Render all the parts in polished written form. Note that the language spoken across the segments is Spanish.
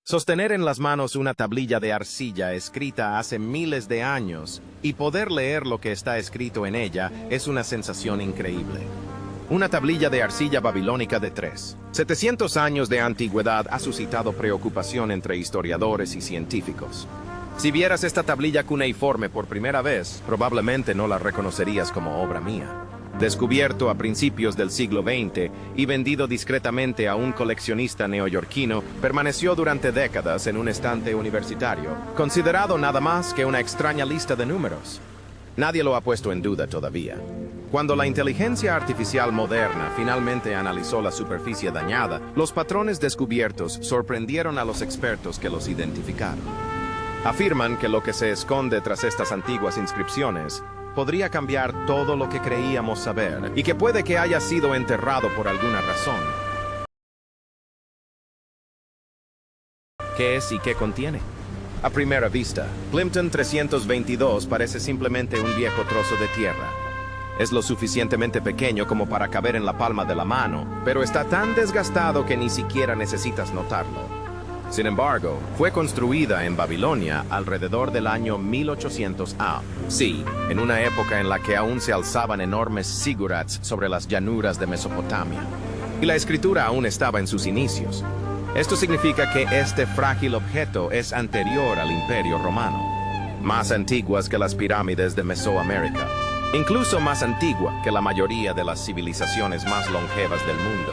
Sostener en las manos una tablilla de arcilla escrita hace miles de años y poder leer lo que está escrito en ella es una sensación increíble. Una tablilla de arcilla babilónica de 700 años de antigüedad ha suscitado preocupación entre historiadores y científicos. Si vieras esta tablilla cuneiforme por primera vez, probablemente no la reconocerías como obra mía. Descubierto a principios del siglo XX y vendido discretamente a un coleccionista neoyorquino, permaneció durante décadas en un estante universitario, considerado nada más que una extraña lista de números. Nadie lo ha puesto en duda todavía. Cuando la inteligencia artificial moderna finalmente analizó la superficie dañada, los patrones descubiertos sorprendieron a los expertos que los identificaron. Afirman que lo que se esconde tras estas antiguas inscripciones podría cambiar todo lo que creíamos saber y que puede que haya sido enterrado por alguna razón. ¿Qué es y qué contiene? A primera vista, Plimpton 322 parece simplemente un viejo trozo de tierra. Es lo suficientemente pequeño como para caber en la palma de la mano, pero está tan desgastado que ni siquiera necesitas notarlo. Sin embargo, fue construida en Babilonia alrededor del año 1800 A. Sí, en una época en la que aún se alzaban enormes zigurats sobre las llanuras de Mesopotamia. Y la escritura aún estaba en sus inicios. Esto significa que este frágil objeto es anterior al Imperio Romano, más antiguas que las pirámides de Mesoamérica, incluso más antigua que la mayoría de las civilizaciones más longevas del mundo.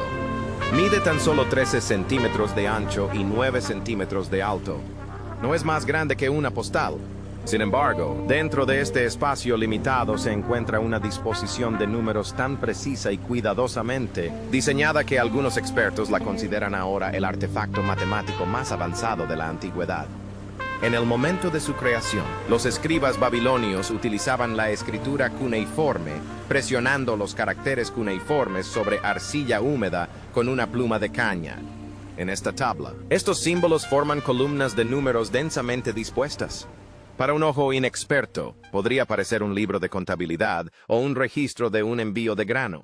Mide tan solo 13 centímetros de ancho y 9 centímetros de alto. No es más grande que una postal. Sin embargo, dentro de este espacio limitado se encuentra una disposición de números tan precisa y cuidadosamente diseñada que algunos expertos la consideran ahora el artefacto matemático más avanzado de la antigüedad. En el momento de su creación, los escribas babilonios utilizaban la escritura cuneiforme, presionando los caracteres cuneiformes sobre arcilla húmeda con una pluma de caña. En esta tabla, estos símbolos forman columnas de números densamente dispuestas. Para un ojo inexperto, podría parecer un libro de contabilidad o un registro de un envío de grano.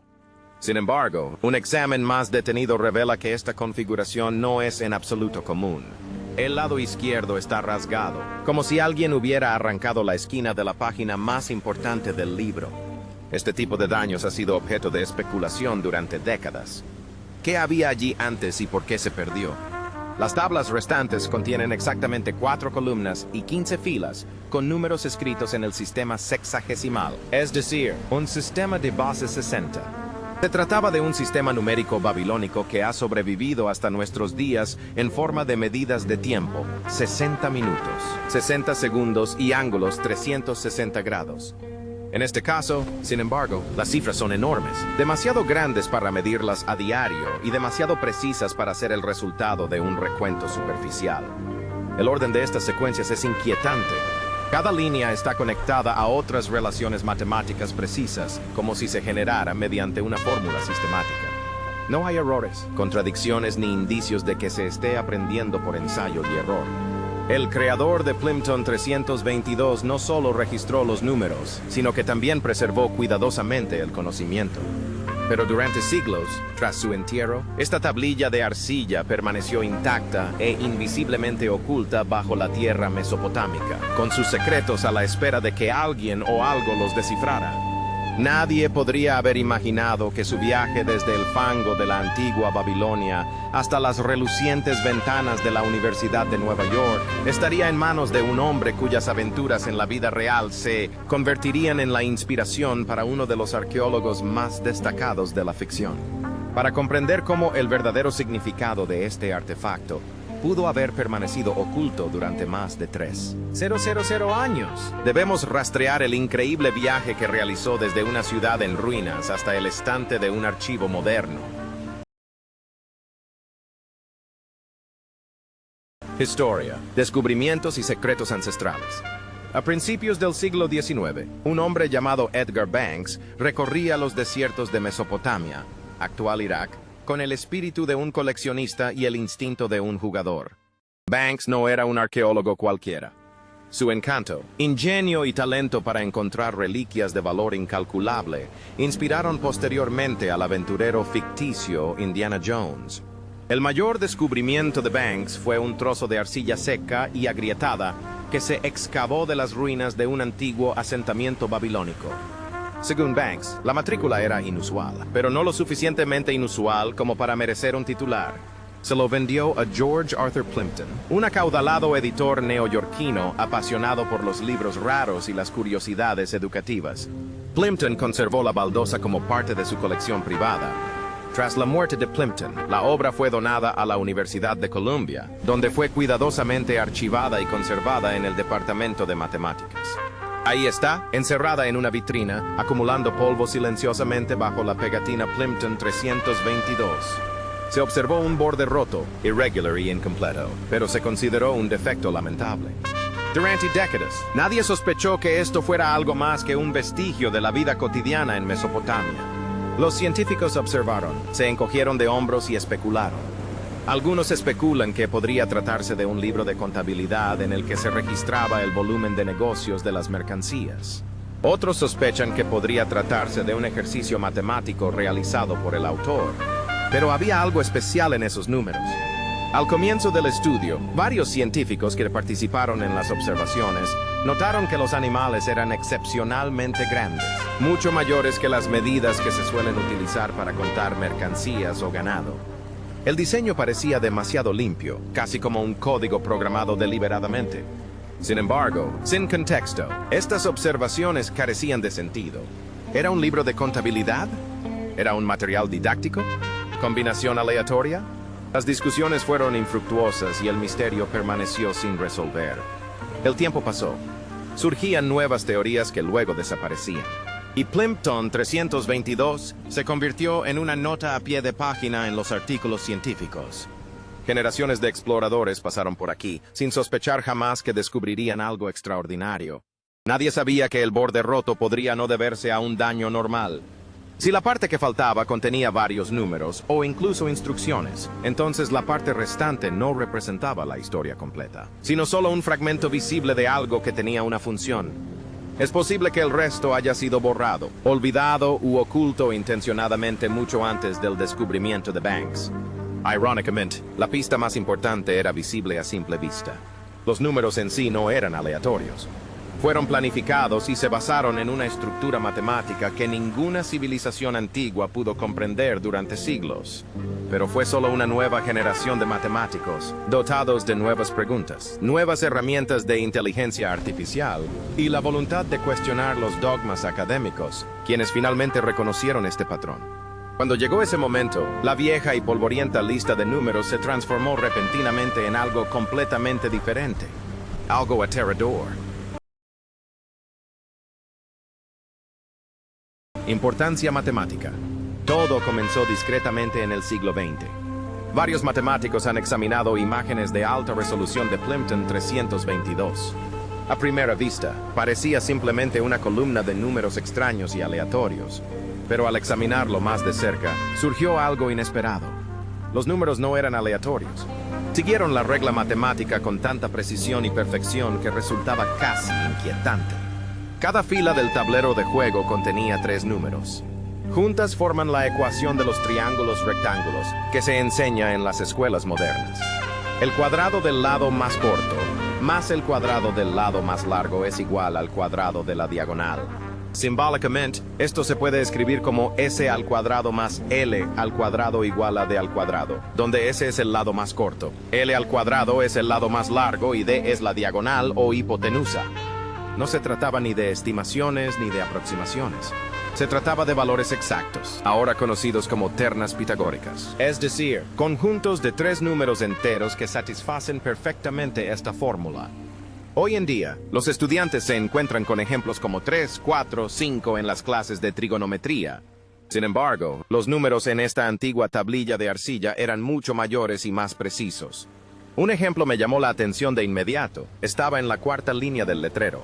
Sin embargo, un examen más detenido revela que esta configuración no es en absoluto común. El lado izquierdo está rasgado, como si alguien hubiera arrancado la esquina de la página más importante del libro. Este tipo de daños ha sido objeto de especulación durante décadas. ¿Qué había allí antes y por qué se perdió? Las tablas restantes contienen exactamente 4 columnas y 15 filas, con números escritos en el sistema sexagesimal, es decir, un sistema de base 60. Se trataba de un sistema numérico babilónico que ha sobrevivido hasta nuestros días en forma de medidas de tiempo, 60 minutos, 60 segundos y ángulos 360 grados. En este caso, sin embargo, las cifras son enormes, demasiado grandes para medirlas a diario y demasiado precisas para ser el resultado de un recuento superficial. El orden de estas secuencias es inquietante. Cada línea está conectada a otras relaciones matemáticas precisas, como si se generara mediante una fórmula sistemática. No hay errores, contradicciones ni indicios de que se esté aprendiendo por ensayo y error. El creador de Plimpton 322 no solo registró los números, sino que también preservó cuidadosamente el conocimiento. Pero durante siglos, tras su entierro, esta tablilla de arcilla permaneció intacta e invisiblemente oculta bajo la tierra mesopotámica, con sus secretos a la espera de que alguien o algo los descifrara. Nadie podría haber imaginado que su viaje desde el fango de la antigua Babilonia hasta las relucientes ventanas de la Universidad de Nueva York estaría en manos de un hombre cuyas aventuras en la vida real se convertirían en la inspiración para uno de los arqueólogos más destacados de la ficción. Para comprender cómo el verdadero significado de este artefacto pudo haber permanecido oculto durante más de 3.000 años, debemos rastrear el increíble viaje que realizó desde una ciudad en ruinas hasta el estante de un archivo moderno. Historia, descubrimientos y secretos ancestrales. A principios del siglo XIX, un hombre llamado Edgar Banks recorría los desiertos de Mesopotamia, actual Irak, con el espíritu de un coleccionista y el instinto de un jugador. Banks no era un arqueólogo cualquiera. Su encanto, ingenio y talento para encontrar reliquias de valor incalculable inspiraron posteriormente al aventurero ficticio Indiana Jones. El mayor descubrimiento de Banks fue un trozo de arcilla seca y agrietada que se excavó de las ruinas de un antiguo asentamiento babilónico. Según Banks, la matrícula era inusual, pero no lo suficientemente inusual como para merecer un titular. Se lo vendió a George Arthur Plimpton, un acaudalado editor neoyorquino apasionado por los libros raros y las curiosidades educativas. Plimpton conservó la baldosa como parte de su colección privada. Tras la muerte de Plimpton, la obra fue donada a la Universidad de Columbia, donde fue cuidadosamente archivada y conservada en el Departamento de Matemáticas. Ahí está, encerrada en una vitrina, acumulando polvo silenciosamente bajo la pegatina Plimpton 322. Se observó un borde roto, irregular y incompleto, pero se consideró un defecto lamentable. Durante décadas, nadie sospechó que esto fuera algo más que un vestigio de la vida cotidiana en Mesopotamia. Los científicos observaron, se encogieron de hombros y especularon. Algunos especulan que podría tratarse de un libro de contabilidad en el que se registraba el volumen de negocios de las mercancías. Otros sospechan que podría tratarse de un ejercicio matemático realizado por el autor. Pero había algo especial en esos números. Al comienzo del estudio, varios científicos que participaron en las observaciones notaron que los animales eran excepcionalmente grandes, mucho mayores que las medidas que se suelen utilizar para contar mercancías o ganado. El diseño parecía demasiado limpio, casi como un código programado deliberadamente. Sin embargo, sin contexto, estas observaciones carecían de sentido. ¿Era un libro de contabilidad? ¿Era un material didáctico? ¿Combinación aleatoria? Las discusiones fueron infructuosas y el misterio permaneció sin resolver. El tiempo pasó. Surgían nuevas teorías que luego desaparecían. Y Plimpton 322 se convirtió en una nota a pie de página en los artículos científicos. Generaciones de exploradores pasaron por aquí, sin sospechar jamás que descubrirían algo extraordinario. Nadie sabía que el borde roto podría no deberse a un daño normal. Si la parte que faltaba contenía varios números o incluso instrucciones, entonces la parte restante no representaba la historia completa, sino solo un fragmento visible de algo que tenía una función. Es posible que el resto haya sido borrado, olvidado u oculto intencionadamente mucho antes del descubrimiento de Banks. Irónicamente, la pista más importante era visible a simple vista. Los números en sí no eran aleatorios. Fueron planificados y se basaron en una estructura matemática que ninguna civilización antigua pudo comprender durante siglos. Pero fue solo una nueva generación de matemáticos, dotados de nuevas preguntas, nuevas herramientas de inteligencia artificial y la voluntad de cuestionar los dogmas académicos, quienes finalmente reconocieron este patrón. Cuando llegó ese momento, la vieja y polvorienta lista de números se transformó repentinamente en algo completamente diferente, algo aterrador. Importancia matemática. Todo comenzó discretamente en el siglo XX. Varios matemáticos han examinado imágenes de alta resolución de Plimpton 322. A primera vista, parecía simplemente una columna de números extraños y aleatorios. Pero al examinarlo más de cerca, surgió algo inesperado. Los números no eran aleatorios. Siguieron la regla matemática con tanta precisión y perfección que resultaba casi inquietante. Cada fila del tablero de juego contenía 3 números. Juntas forman la ecuación de los triángulos rectángulos, que se enseña en las escuelas modernas. El cuadrado del lado más corto, más el cuadrado del lado más largo es igual al cuadrado de la diagonal. Simbólicamente, esto se puede escribir como s al cuadrado más l al cuadrado igual a d al cuadrado, donde s es el lado más corto, l al cuadrado es el lado más largo y d es la diagonal o hipotenusa. No se trataba ni de estimaciones ni de aproximaciones. Se trataba de valores exactos, ahora conocidos como ternas pitagóricas. Es decir, conjuntos de 3 números enteros que satisfacen perfectamente esta fórmula. Hoy en día, los estudiantes se encuentran con ejemplos como 3, 4, 5 en las clases de trigonometría. Sin embargo, los números en esta antigua tablilla de arcilla eran mucho mayores y más precisos. Un ejemplo me llamó la atención de inmediato. Estaba en la 4ª línea del letrero.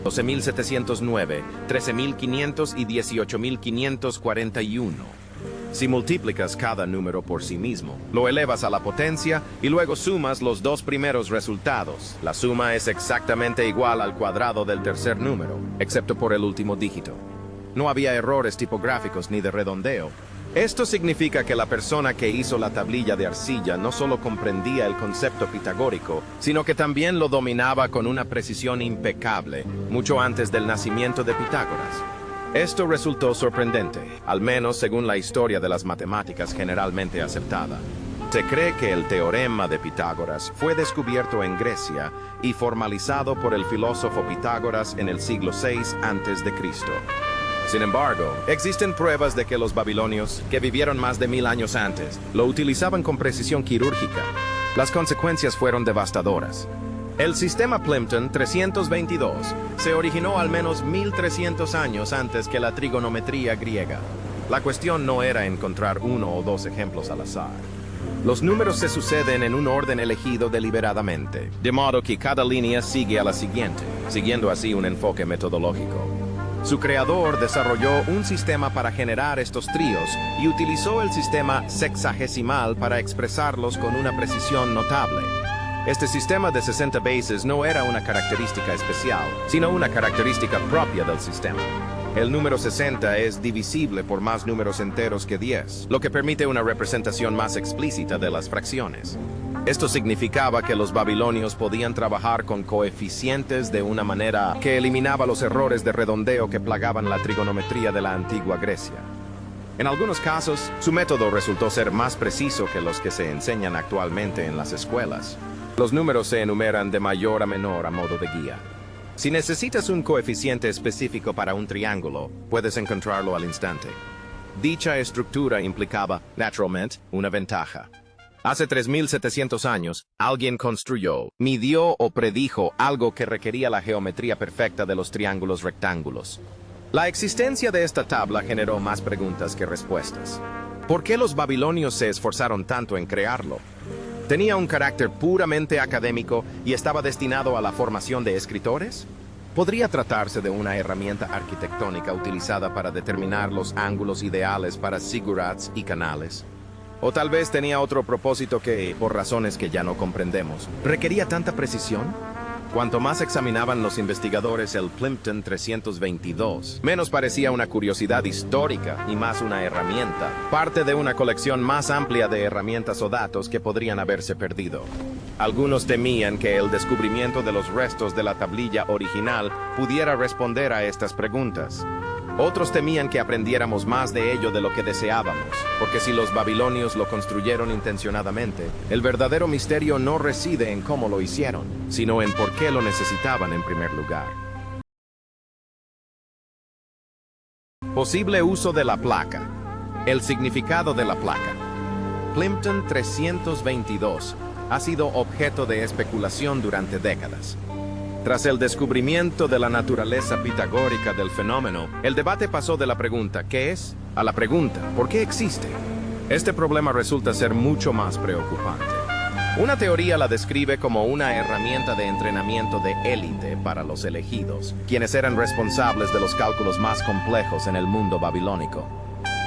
12.709, 13.500 y 18.541. Si multiplicas cada número por sí mismo, lo elevas a la potencia y luego sumas los 2 primeros resultados. La suma es exactamente igual al cuadrado del tercer número, excepto por el último dígito. No había errores tipográficos ni de redondeo. Esto significa que la persona que hizo la tablilla de arcilla no solo comprendía el concepto pitagórico, sino que también lo dominaba con una precisión impecable, mucho antes del nacimiento de Pitágoras. Esto resultó sorprendente, al menos según la historia de las matemáticas generalmente aceptada. Se cree que el teorema de Pitágoras fue descubierto en Grecia y formalizado por el filósofo Pitágoras en el siglo VI a.C. Sin embargo, existen pruebas de que los babilonios, que vivieron más de 1000 años antes, lo utilizaban con precisión quirúrgica. Las consecuencias fueron devastadoras. El sistema Plimpton 322 se originó al menos 1300 años antes que la trigonometría griega. La cuestión no era encontrar uno o dos ejemplos al azar. Los números se suceden en un orden elegido deliberadamente, de modo que cada línea sigue a la siguiente, siguiendo así un enfoque metodológico. Su creador desarrolló un sistema para generar estos tríos y utilizó el sistema sexagesimal para expresarlos con una precisión notable. Este sistema de 60 bases no era una característica especial, sino una característica propia del sistema. El número 60 es divisible por más números enteros que 10, lo que permite una representación más explícita de las fracciones. Esto significaba que los babilonios podían trabajar con coeficientes de una manera que eliminaba los errores de redondeo que plagaban la trigonometría de la antigua Grecia. En algunos casos, su método resultó ser más preciso que los que se enseñan actualmente en las escuelas. Los números se enumeran de mayor a menor a modo de guía. Si necesitas un coeficiente específico para un triángulo, puedes encontrarlo al instante. Dicha estructura implicaba, naturalmente, una ventaja. Hace 3700 años, alguien construyó, midió o predijo algo que requería la geometría perfecta de los triángulos rectángulos. La existencia de esta tabla generó más preguntas que respuestas. ¿Por qué los babilonios se esforzaron tanto en crearlo? ¿Tenía un carácter puramente académico y estaba destinado a la formación de escritores? ¿Podría tratarse de una herramienta arquitectónica utilizada para determinar los ángulos ideales para zigurats y canales? ¿O tal vez tenía otro propósito que, por razones que ya no comprendemos, requería tanta precisión? Cuanto más examinaban los investigadores el Plimpton 322, menos parecía una curiosidad histórica y más una herramienta, parte de una colección más amplia de herramientas o datos que podrían haberse perdido. Algunos temían que el descubrimiento de los restos de la tablilla original pudiera responder a estas preguntas. Otros temían que aprendiéramos más de ello de lo que deseábamos, porque si los babilonios lo construyeron intencionadamente, el verdadero misterio no reside en cómo lo hicieron, sino en por qué lo necesitaban en primer lugar. Posible uso de la placa. El significado de la placa. Plimpton 322 ha sido objeto de especulación durante décadas. Tras el descubrimiento de la naturaleza pitagórica del fenómeno, el debate pasó de la pregunta ¿qué es? A la pregunta ¿por qué existe? Este problema resulta ser mucho más preocupante. Una teoría la describe como una herramienta de entrenamiento de élite para los elegidos, quienes eran responsables de los cálculos más complejos en el mundo babilónico.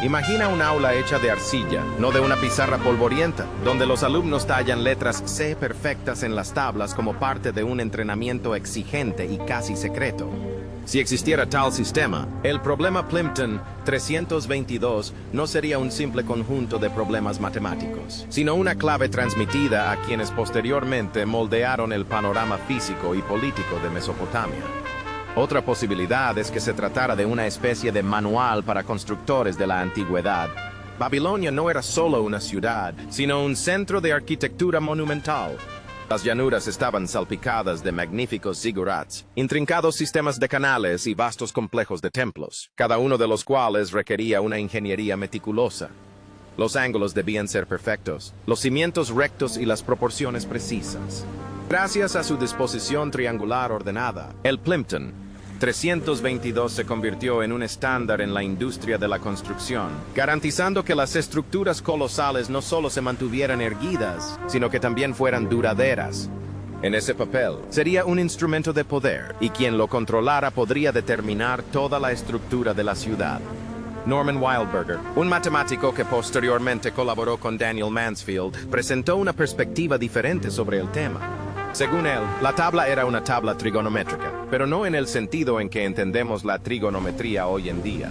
Imagina un aula hecha de arcilla, no de una pizarra polvorienta, donde los alumnos tallan letras C perfectas en las tablas como parte de un entrenamiento exigente y casi secreto. Si existiera tal sistema, el problema Plimpton 322 no sería un simple conjunto de problemas matemáticos, sino una clave transmitida a quienes posteriormente moldearon el panorama físico y político de Mesopotamia. Otra posibilidad es que se tratara de una especie de manual para constructores de la antigüedad. Babilonia no era solo una ciudad, sino un centro de arquitectura monumental. Las llanuras estaban salpicadas de magníficos zigurats, intrincados sistemas de canales y vastos complejos de templos, cada uno de los cuales requería una ingeniería meticulosa. Los ángulos debían ser perfectos, los cimientos rectos y las proporciones precisas. Gracias a su disposición triangular ordenada, el Plimpton 322 se convirtió en un estándar en la industria de la construcción, garantizando que las estructuras colosales no solo se mantuvieran erguidas, sino que también fueran duraderas. En ese papel, sería un instrumento de poder, y quien lo controlara podría determinar toda la estructura de la ciudad. Norman Wildberger, un matemático que posteriormente colaboró con Daniel Mansfield, presentó una perspectiva diferente sobre el tema. Según él, la tabla era una tabla trigonométrica, pero no en el sentido en que entendemos la trigonometría hoy en día.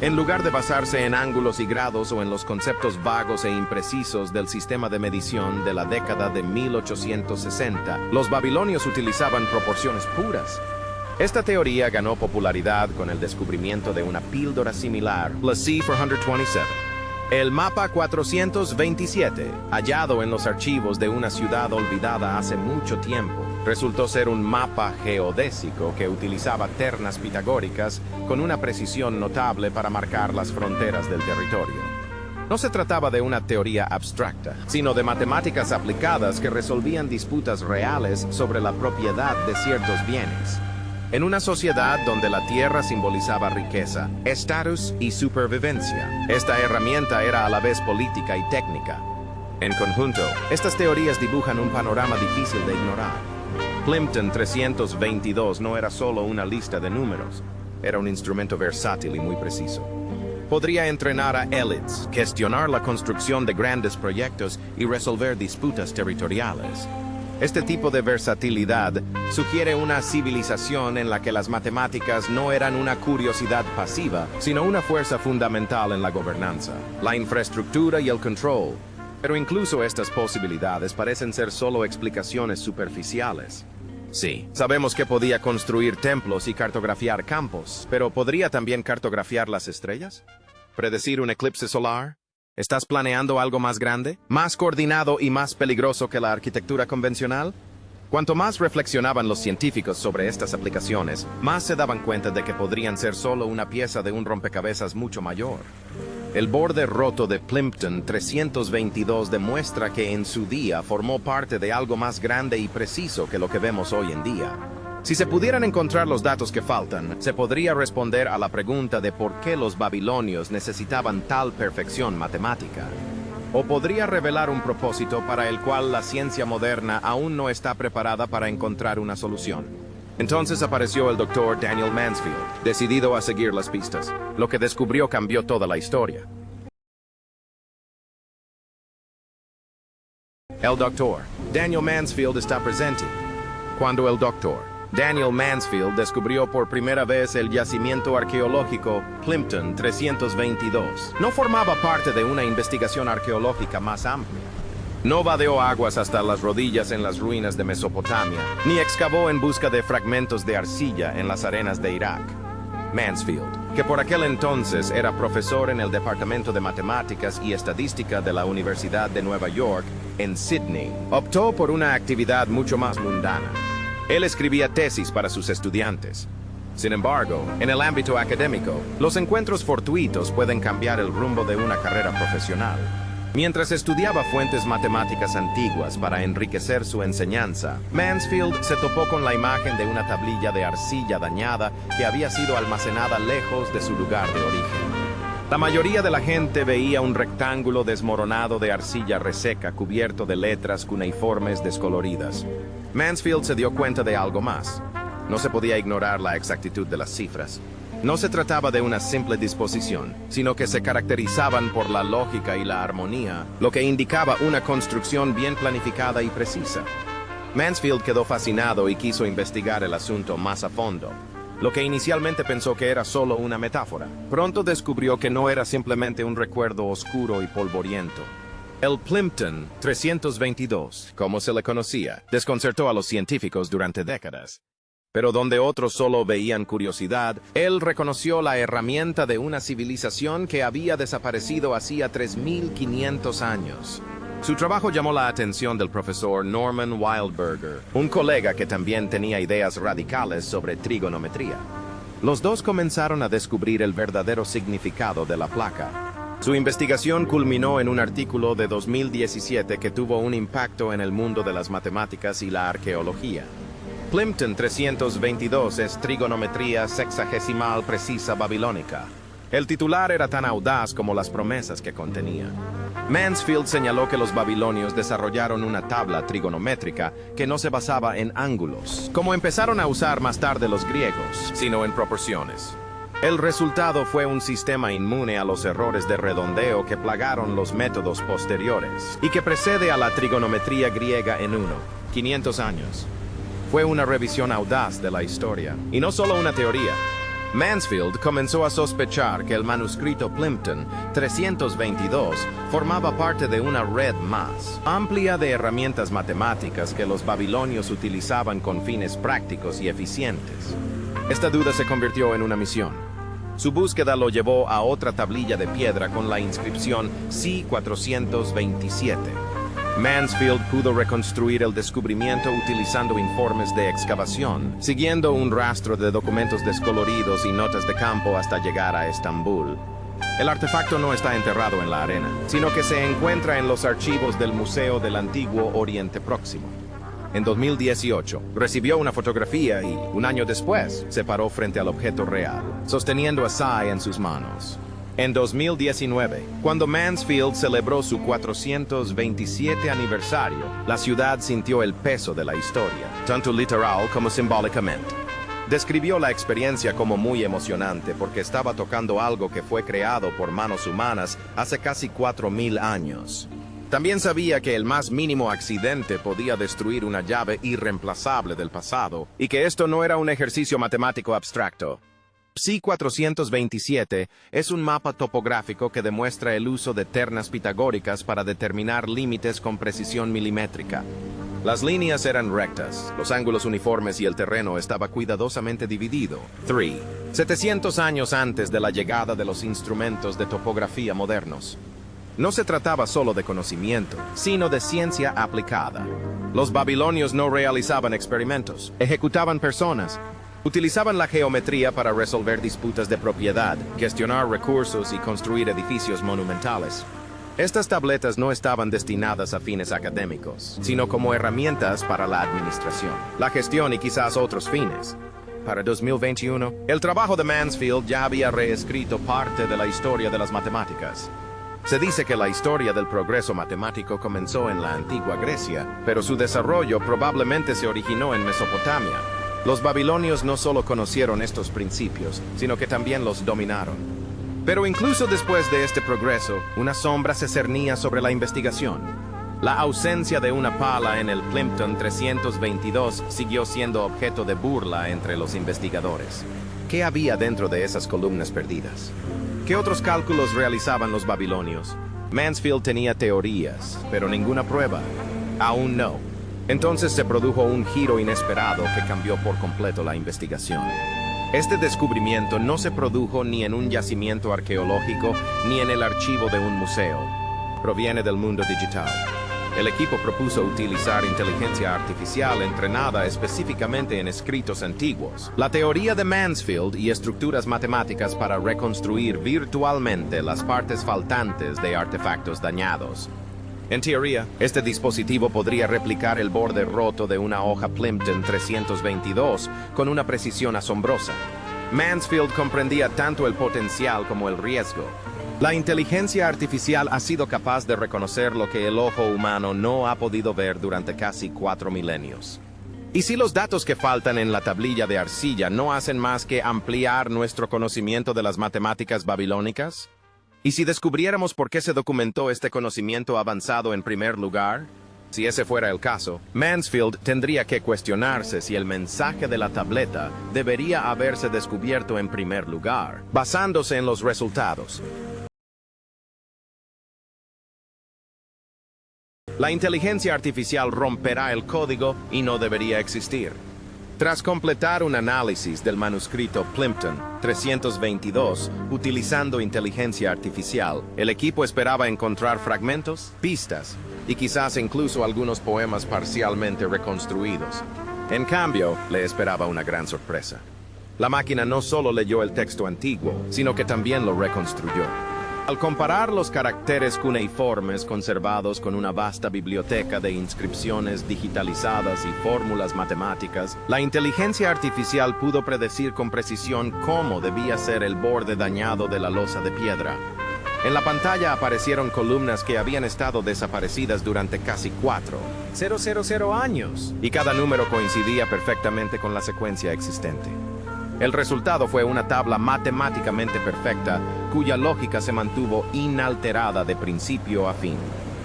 En lugar de basarse en ángulos y grados o en los conceptos vagos e imprecisos del sistema de medición de la década de 1860, los babilonios utilizaban proporciones puras. Esta teoría ganó popularidad con el descubrimiento de una píldora similar, la C-427. El mapa 427, hallado en los archivos de una ciudad olvidada hace mucho tiempo, resultó ser un mapa geodésico que utilizaba ternas pitagóricas con una precisión notable para marcar las fronteras del territorio. No se trataba de una teoría abstracta, sino de matemáticas aplicadas que resolvían disputas reales sobre la propiedad de ciertos bienes. En una sociedad donde la tierra simbolizaba riqueza, estatus y supervivencia, esta herramienta era a la vez política y técnica. En conjunto, estas teorías dibujan un panorama difícil de ignorar. Plimpton 322 no era solo una lista de números, era un instrumento versátil y muy preciso. Podría entrenar a élites, gestionar la construcción de grandes proyectos y resolver disputas territoriales. Este tipo de versatilidad sugiere una civilización en la que las matemáticas no eran una curiosidad pasiva, sino una fuerza fundamental en la gobernanza, la infraestructura y el control. Pero incluso estas posibilidades parecen ser solo explicaciones superficiales. Sí, sabemos que podía construir templos y cartografiar campos, pero ¿podría también cartografiar las estrellas? ¿Predecir un eclipse solar? ¿Estás planeando algo más grande, más coordinado y más peligroso que la arquitectura convencional? Cuanto más reflexionaban los científicos sobre estas aplicaciones, más se daban cuenta de que podrían ser solo una pieza de un rompecabezas mucho mayor. El borde roto de Plimpton 322 demuestra que en su día formó parte de algo más grande y preciso que lo que vemos hoy en día. Si se pudieran encontrar los datos que faltan, se podría responder a la pregunta de por qué los babilonios necesitaban tal perfección matemática. O podría revelar un propósito para el cual la ciencia moderna aún no está preparada para encontrar una solución. Entonces apareció el doctor Daniel Mansfield, decidido a seguir las pistas. Lo que descubrió cambió toda la historia. El doctor Daniel Mansfield está presente. Cuando el doctor Daniel Mansfield descubrió por primera vez el yacimiento arqueológico Plimpton 322, no formaba parte de una investigación arqueológica más amplia. No vadeó aguas hasta las rodillas en las ruinas de Mesopotamia, ni excavó en busca de fragmentos de arcilla en las arenas de Irak. Mansfield, que por aquel entonces era profesor en el Departamento de Matemáticas y Estadística de la Universidad de Nueva York, en Sydney, optó por una actividad mucho más mundana. Él escribía tesis para sus estudiantes. Sin embargo, en el ámbito académico, los encuentros fortuitos pueden cambiar el rumbo de una carrera profesional. Mientras estudiaba fuentes matemáticas antiguas para enriquecer su enseñanza, Mansfield se topó con la imagen de una tablilla de arcilla dañada que había sido almacenada lejos de su lugar de origen. La mayoría de la gente veía un rectángulo desmoronado de arcilla reseca cubierto de letras cuneiformes descoloridas. Mansfield se dio cuenta de algo más. No se podía ignorar la exactitud de las cifras. No se trataba de una simple disposición, sino que se caracterizaban por la lógica y la armonía, lo que indicaba una construcción bien planificada y precisa. Mansfield quedó fascinado y quiso investigar el asunto más a fondo. Lo que inicialmente pensó que era solo una metáfora, pronto descubrió que no era simplemente un recuerdo oscuro y polvoriento. El Plimpton 322, como se le conocía, desconcertó a los científicos durante décadas. Pero donde otros solo veían curiosidad, él reconoció la herramienta de una civilización que había desaparecido hacía 3.500 años. Su trabajo llamó la atención del profesor Norman Wildberger, un colega que también tenía ideas radicales sobre trigonometría. Los dos comenzaron a descubrir el verdadero significado de la placa. Su investigación culminó en un artículo de 2017 que tuvo un impacto en el mundo de las matemáticas y la arqueología. Plimpton 322 es trigonometría sexagesimal precisa babilónica. El titular era tan audaz como las promesas que contenía. Mansfield señaló que los babilonios desarrollaron una tabla trigonométrica que no se basaba en ángulos, como empezaron a usar más tarde los griegos, sino en proporciones. El resultado fue un sistema inmune a los errores de redondeo que plagaron los métodos posteriores, y que precede a la trigonometría griega en 500 años. Fue una revisión audaz de la historia, y no solo una teoría. Mansfield comenzó a sospechar que el manuscrito Plimpton 322 formaba parte de una red más amplia de herramientas matemáticas que los babilonios utilizaban con fines prácticos y eficientes. Esta duda se convirtió en una misión. Su búsqueda lo llevó a otra tablilla de piedra con la inscripción C-427. Mansfield pudo reconstruir el descubrimiento utilizando informes de excavación, siguiendo un rastro de documentos descoloridos y notas de campo hasta llegar a Estambul. El artefacto no está enterrado en la arena, sino que se encuentra en los archivos del Museo del Antiguo Oriente Próximo. En 2018, recibió una fotografía y, un año después, se paró frente al objeto real, sosteniendo a Sai en sus manos. En 2019, cuando Mansfield celebró su 427 aniversario, la ciudad sintió el peso de la historia, tanto literal como simbólicamente. Describió la experiencia como muy emocionante porque estaba tocando algo que fue creado por manos humanas hace casi 4.000 años. También sabía que el más mínimo accidente podía destruir una llave irreemplazable del pasado y que esto no era un ejercicio matemático abstracto. C-427 es un mapa topográfico que demuestra el uso de ternas pitagóricas para determinar límites con precisión milimétrica. Las líneas eran rectas, los ángulos uniformes y el terreno estaba cuidadosamente dividido. 700 años antes de la llegada de los instrumentos de topografía modernos. No se trataba solo de conocimiento, sino de ciencia aplicada. Los babilonios no realizaban experimentos, ejecutaban personas. Utilizaban la geometría para resolver disputas de propiedad, gestionar recursos y construir edificios monumentales. Estas tabletas no estaban destinadas a fines académicos, sino como herramientas para la administración, la gestión y quizás otros fines. Para 2021, el trabajo de Mansfield ya había reescrito parte de la historia de las matemáticas. Se dice que la historia del progreso matemático comenzó en la antigua Grecia, pero su desarrollo probablemente se originó en Mesopotamia. Los babilonios no solo conocieron estos principios, sino que también los dominaron. Pero incluso después de este progreso, una sombra se cernía sobre la investigación. La ausencia de una pala en el Plimpton 322 siguió siendo objeto de burla entre los investigadores. ¿Qué había dentro de esas columnas perdidas? ¿Qué otros cálculos realizaban los babilonios? Mansfield tenía teorías, pero ninguna prueba. Aún no. Entonces se produjo un giro inesperado que cambió por completo la investigación. Este descubrimiento no se produjo ni en un yacimiento arqueológico ni en el archivo de un museo. Proviene del mundo digital. El equipo propuso utilizar inteligencia artificial entrenada específicamente en escritos antiguos, la teoría de Mansfield y estructuras matemáticas para reconstruir virtualmente las partes faltantes de artefactos dañados. En teoría, este dispositivo podría replicar el borde roto de una hoja Plimpton 322 con una precisión asombrosa. Mansfield comprendía tanto el potencial como el riesgo. La inteligencia artificial ha sido capaz de reconocer lo que el ojo humano no ha podido ver durante casi 4 milenios. ¿Y si los datos que faltan en la tablilla de arcilla no hacen más que ampliar nuestro conocimiento de las matemáticas babilónicas? ¿Y si descubriéramos por qué se documentó este conocimiento avanzado en primer lugar? Si ese fuera el caso, Mansfield tendría que cuestionarse si el mensaje de la tableta debería haberse descubierto en primer lugar, basándose en los resultados. La inteligencia artificial romperá el código y no debería existir. Tras completar un análisis del manuscrito Plimpton 322 utilizando inteligencia artificial, el equipo esperaba encontrar fragmentos, pistas y quizás incluso algunos poemas parcialmente reconstruidos. En cambio, le esperaba una gran sorpresa. La máquina no solo leyó el texto antiguo, sino que también lo reconstruyó. Al comparar los caracteres cuneiformes conservados con una vasta biblioteca de inscripciones digitalizadas y fórmulas matemáticas, la inteligencia artificial pudo predecir con precisión cómo debía ser el borde dañado de la losa de piedra. En la pantalla aparecieron columnas que habían estado desaparecidas durante casi 4,000 años, y cada número coincidía perfectamente con la secuencia existente. El resultado fue una tabla matemáticamente perfecta, cuya lógica se mantuvo inalterada de principio a fin.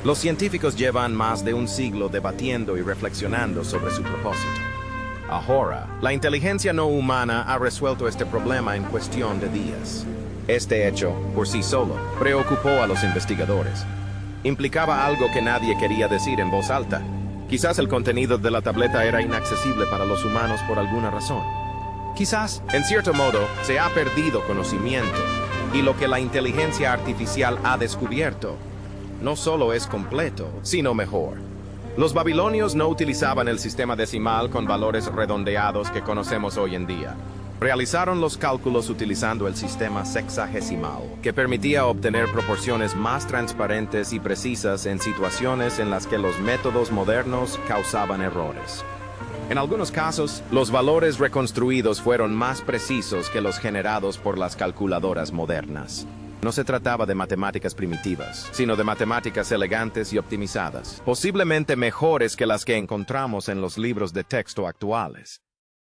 Los científicos llevan más de un siglo debatiendo y reflexionando sobre su propósito. Ahora, la inteligencia no humana ha resuelto este problema en cuestión de días. Este hecho, por sí solo, preocupó a los investigadores. Implicaba algo que nadie quería decir en voz alta. Quizás el contenido de la tableta era inaccesible para los humanos por alguna razón. Quizás, en cierto modo, se ha perdido conocimiento, y lo que la inteligencia artificial ha descubierto no solo es completo, sino mejor. Los babilonios no utilizaban el sistema decimal con valores redondeados que conocemos hoy en día. Realizaron los cálculos utilizando el sistema sexagesimal, que permitía obtener proporciones más transparentes y precisas en situaciones en las que los métodos modernos causaban errores. En algunos casos, los valores reconstruidos fueron más precisos que los generados por las calculadoras modernas. No se trataba de matemáticas primitivas, sino de matemáticas elegantes y optimizadas, posiblemente mejores que las que encontramos en los libros de texto actuales.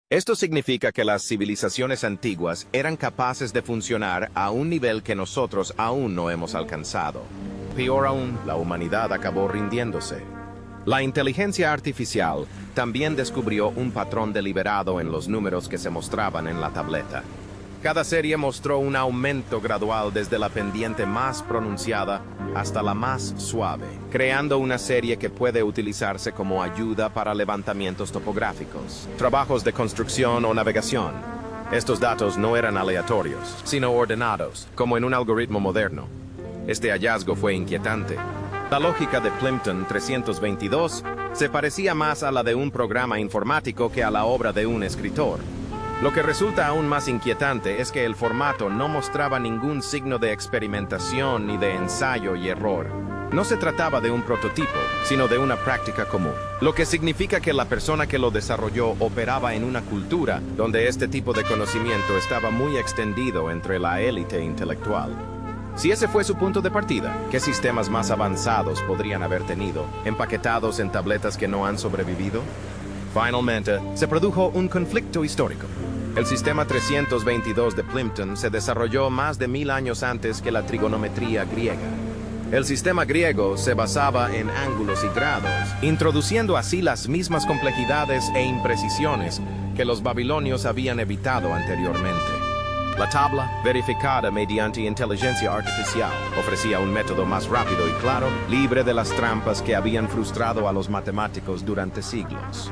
Esto significa que las civilizaciones antiguas eran capaces de funcionar a un nivel que nosotros aún no hemos alcanzado. Peor aún, la humanidad acabó rindiéndose. La inteligencia artificial también descubrió un patrón deliberado en los números que se mostraban en la tableta. Cada serie mostró un aumento gradual desde la pendiente más pronunciada hasta la más suave, creando una serie que puede utilizarse como ayuda para levantamientos topográficos, trabajos de construcción o navegación. Estos datos no eran aleatorios, sino ordenados, como en un algoritmo moderno. Este hallazgo fue inquietante. La lógica de Plimpton 322 se parecía más a la de un programa informático que a la obra de un escritor. Lo que resulta aún más inquietante es que el formato no mostraba ningún signo de experimentación ni de ensayo y error. No se trataba de un prototipo, sino de una práctica común, lo que significa que la persona que lo desarrolló operaba en una cultura donde este tipo de conocimiento estaba muy extendido entre la élite intelectual. Si ese fue su punto de partida, ¿qué sistemas más avanzados podrían haber tenido, empaquetados en tabletas que no han sobrevivido? Finalmente, se produjo un conflicto histórico. El sistema 322 de Plimpton se desarrolló más de 1000 años antes que la trigonometría griega. El sistema griego se basaba en ángulos y grados, introduciendo así las mismas complejidades e imprecisiones que los babilonios habían evitado anteriormente. La tabla, verificada mediante inteligencia artificial, ofrecía un método más rápido y claro, libre de las trampas que habían frustrado a los matemáticos durante siglos.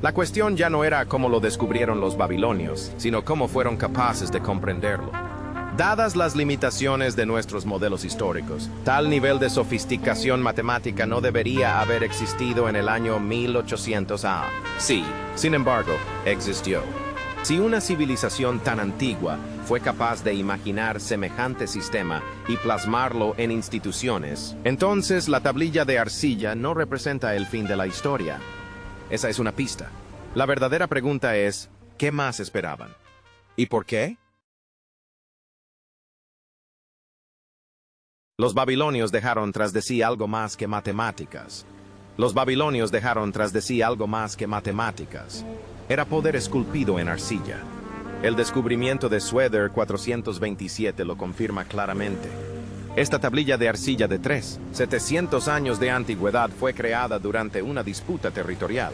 La cuestión ya no era cómo lo descubrieron los babilonios, sino cómo fueron capaces de comprenderlo. Dadas las limitaciones de nuestros modelos históricos, tal nivel de sofisticación matemática no debería haber existido en el año 1800 A. Sí, sin embargo, existió. Si una civilización tan antigua fue capaz de imaginar semejante sistema y plasmarlo en instituciones, entonces la tablilla de arcilla no representa el fin de la historia. Esa es una pista. La verdadera pregunta es, ¿qué más esperaban? ¿Y por qué? Los babilonios dejaron tras de sí algo más que matemáticas. Era poder esculpido en arcilla. El descubrimiento de Schroeder 427 lo confirma claramente. Esta tablilla de arcilla de 700 años de antigüedad fue creada durante una disputa territorial.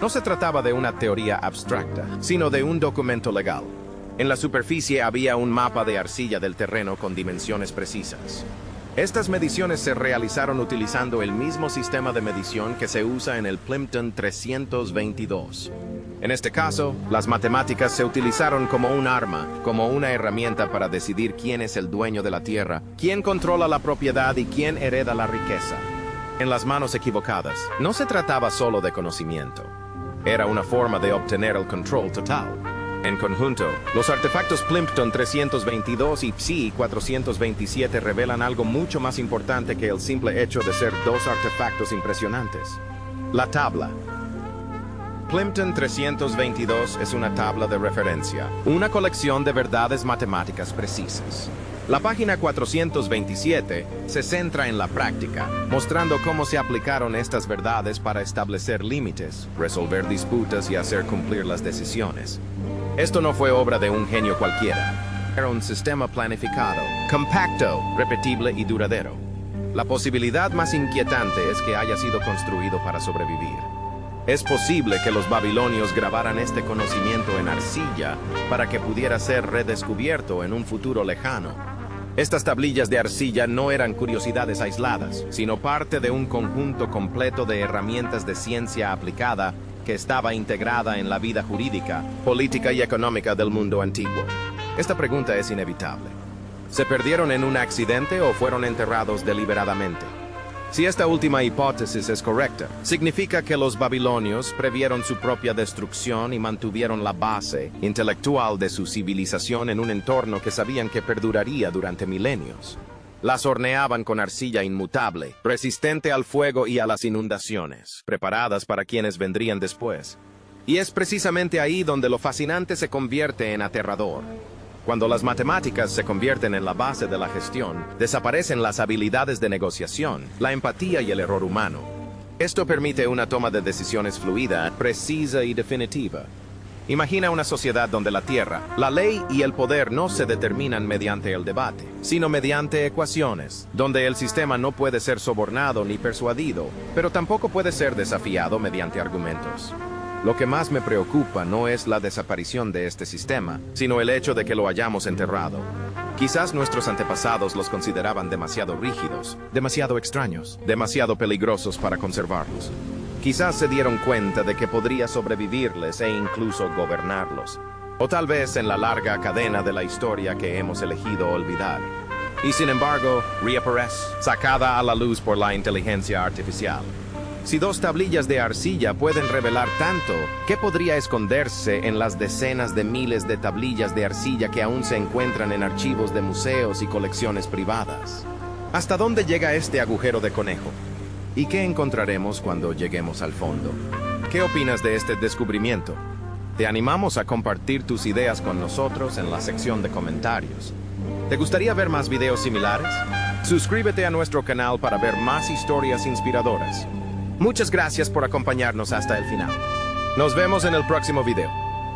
No se trataba de una teoría abstracta, sino de un documento legal. En la superficie había un mapa de arcilla del terreno con dimensiones precisas. Estas mediciones se realizaron utilizando el mismo sistema de medición que se usa en el Plimpton 322. En este caso, las matemáticas se utilizaron como un arma, como una herramienta para decidir quién es el dueño de la tierra, quién controla la propiedad y quién hereda la riqueza. En las manos equivocadas, no se trataba solo de conocimiento. Era una forma de obtener el control total. En conjunto, los artefactos Plimpton 322 y Psi 427 revelan algo mucho más importante que el simple hecho de ser dos artefactos impresionantes. La tabla. Plimpton 322 es una tabla de referencia, una colección de verdades matemáticas precisas. La página 427 se centra en la práctica, mostrando cómo se aplicaron estas verdades para establecer límites, resolver disputas y hacer cumplir las decisiones. Esto no fue obra de un genio cualquiera. Era un sistema planificado, compacto, repetible y duradero. La posibilidad más inquietante es que haya sido construido para sobrevivir. Es posible que los babilonios grabaran este conocimiento en arcilla para que pudiera ser redescubierto en un futuro lejano. Estas tablillas de arcilla no eran curiosidades aisladas, sino parte de un conjunto completo de herramientas de ciencia aplicada que estaba integrada en la vida jurídica, política y económica del mundo antiguo. Esta pregunta es inevitable. ¿Se perdieron en un accidente o fueron enterrados deliberadamente? Si esta última hipótesis es correcta, significa que los babilonios previeron su propia destrucción y mantuvieron la base intelectual de su civilización en un entorno que sabían que perduraría durante milenios. Las horneaban con arcilla inmutable, resistente al fuego y a las inundaciones, preparadas para quienes vendrían después. Y es precisamente ahí donde lo fascinante se convierte en aterrador. Cuando las matemáticas se convierten en la base de la gestión, desaparecen las habilidades de negociación, la empatía y el error humano. Esto permite una toma de decisiones fluida, precisa y definitiva. Imagina una sociedad donde la tierra, la ley y el poder no se determinan mediante el debate, sino mediante ecuaciones, donde el sistema no puede ser sobornado ni persuadido, pero tampoco puede ser desafiado mediante argumentos. Lo que más me preocupa no es la desaparición de este sistema, sino el hecho de que lo hayamos enterrado. Quizás nuestros antepasados los consideraban demasiado rígidos, demasiado extraños, demasiado peligrosos para conservarlos. Quizás se dieron cuenta de que podría sobrevivirles e incluso gobernarlos. O tal vez en la larga cadena de la historia que hemos elegido olvidar. Y sin embargo, reaparece, sacada a la luz por la inteligencia artificial. Si dos tablillas de arcilla pueden revelar tanto, ¿qué podría esconderse en las decenas de miles de tablillas de arcilla que aún se encuentran en archivos de museos y colecciones privadas? ¿Hasta dónde llega este agujero de conejo? ¿Y qué encontraremos cuando lleguemos al fondo? ¿Qué opinas de este descubrimiento? Te animamos a compartir tus ideas con nosotros en la sección de comentarios. ¿Te gustaría ver más videos similares? Suscríbete a nuestro canal para ver más historias inspiradoras. Muchas gracias por acompañarnos hasta el final. Nos vemos en el próximo video.